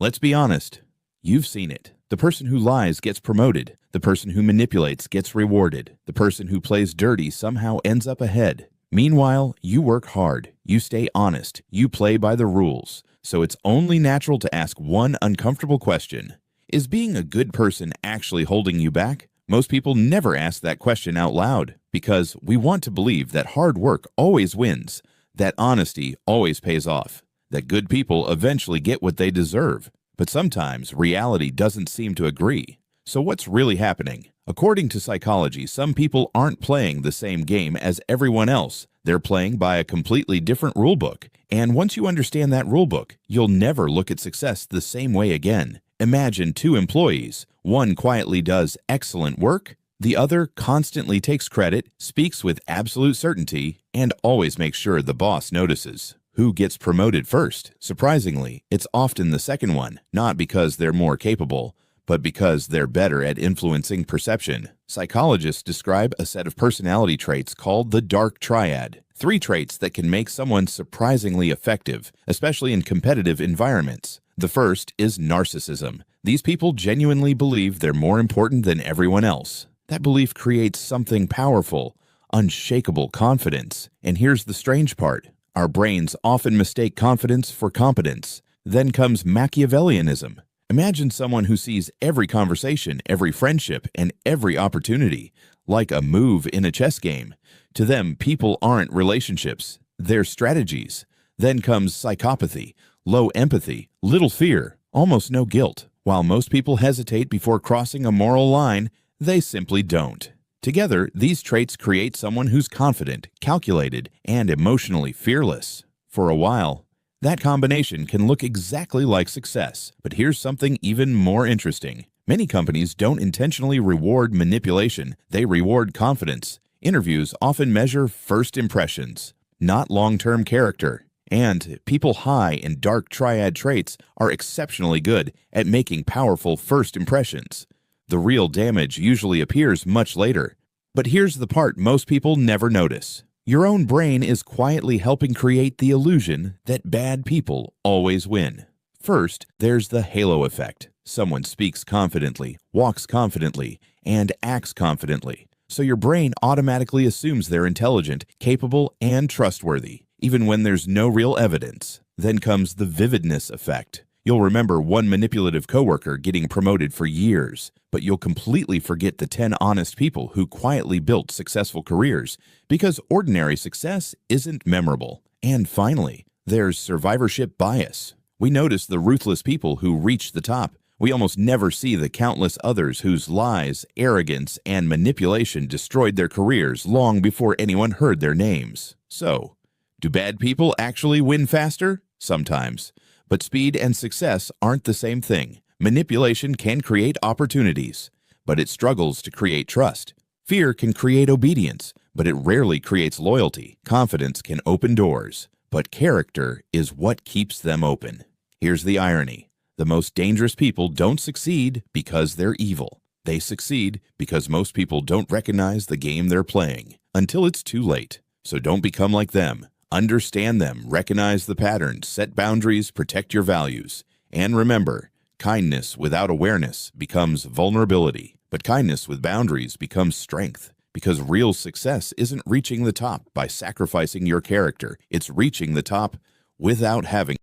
Let's be honest. You've seen it. The person who lies gets promoted. The person who manipulates gets rewarded. The person who plays dirty somehow ends up ahead. Meanwhile, you work hard. You stay honest. You play by the rules. So it's only natural to ask one uncomfortable question. Is being a good person actually holding you back? Most people never ask that question out loud because we want to believe that hard work always wins, that honesty always pays off, that good people eventually get what they deserve. But sometimes reality doesn't seem to agree. So what's really happening? According to psychology, some people aren't playing the same game as everyone else. They're playing by a completely different rulebook. And once you understand that rulebook, you'll never look at success the same way again. Imagine two employees. One quietly does excellent work. The other constantly takes credit, speaks with absolute certainty, and always makes sure the boss notices. Who gets promoted first? Surprisingly, it's often the second one, not because they're more capable, but because they're better at influencing perception. Psychologists describe a set of personality traits called the dark triad. 3 traits that can make someone surprisingly effective, especially in competitive environments. The first is narcissism. These people genuinely believe they're more important than everyone else. That belief creates something powerful, unshakable confidence. And here's the strange part. Our brains often mistake confidence for competence. Then comes Machiavellianism. Imagine someone who sees every conversation, every friendship, and every opportunity like a move in a chess game. To them, people aren't relationships, they're strategies. Then comes psychopathy, low empathy, little fear, almost no guilt. While most people hesitate before crossing a moral line, they simply don't. Together, these traits create someone who's confident, calculated, and emotionally fearless. For a while, that combination can look exactly like success. But here's something even more interesting. Many companies don't intentionally reward manipulation, they reward confidence. Interviews often measure first impressions, not long-term character. And people high in dark triad traits are exceptionally good at making powerful first impressions. The real damage usually appears much later. But here's the part most people never notice. Your own brain is quietly helping create the illusion that bad people always win. First, there's the halo effect. Someone speaks confidently, walks confidently, and acts confidently. So your brain automatically assumes they're intelligent, capable, and trustworthy, even when there's no real evidence. Then comes the vividness effect. You'll remember one manipulative coworker getting promoted for years, but you'll completely forget the 10 honest people who quietly built successful careers because ordinary success isn't memorable. And finally, there's survivorship bias. We notice the ruthless people who reach the top. We almost never see the countless others whose lies, arrogance, and manipulation destroyed their careers long before anyone heard their names. So, do bad people actually win faster? Sometimes. But speed and success aren't the same thing. Manipulation can create opportunities, but it struggles to create trust. Fear can create obedience, but it rarely creates loyalty. Confidence can open doors, but character is what keeps them open. Here's the irony. The most dangerous people don't succeed because they're evil. They succeed because most people don't recognize the game they're playing until it's too late. So don't become like them. Understand them, recognize the patterns, set boundaries, protect your values. And remember, kindness without awareness becomes vulnerability, but kindness with boundaries becomes strength. Because real success isn't reaching the top by sacrificing your character. It's reaching the top without having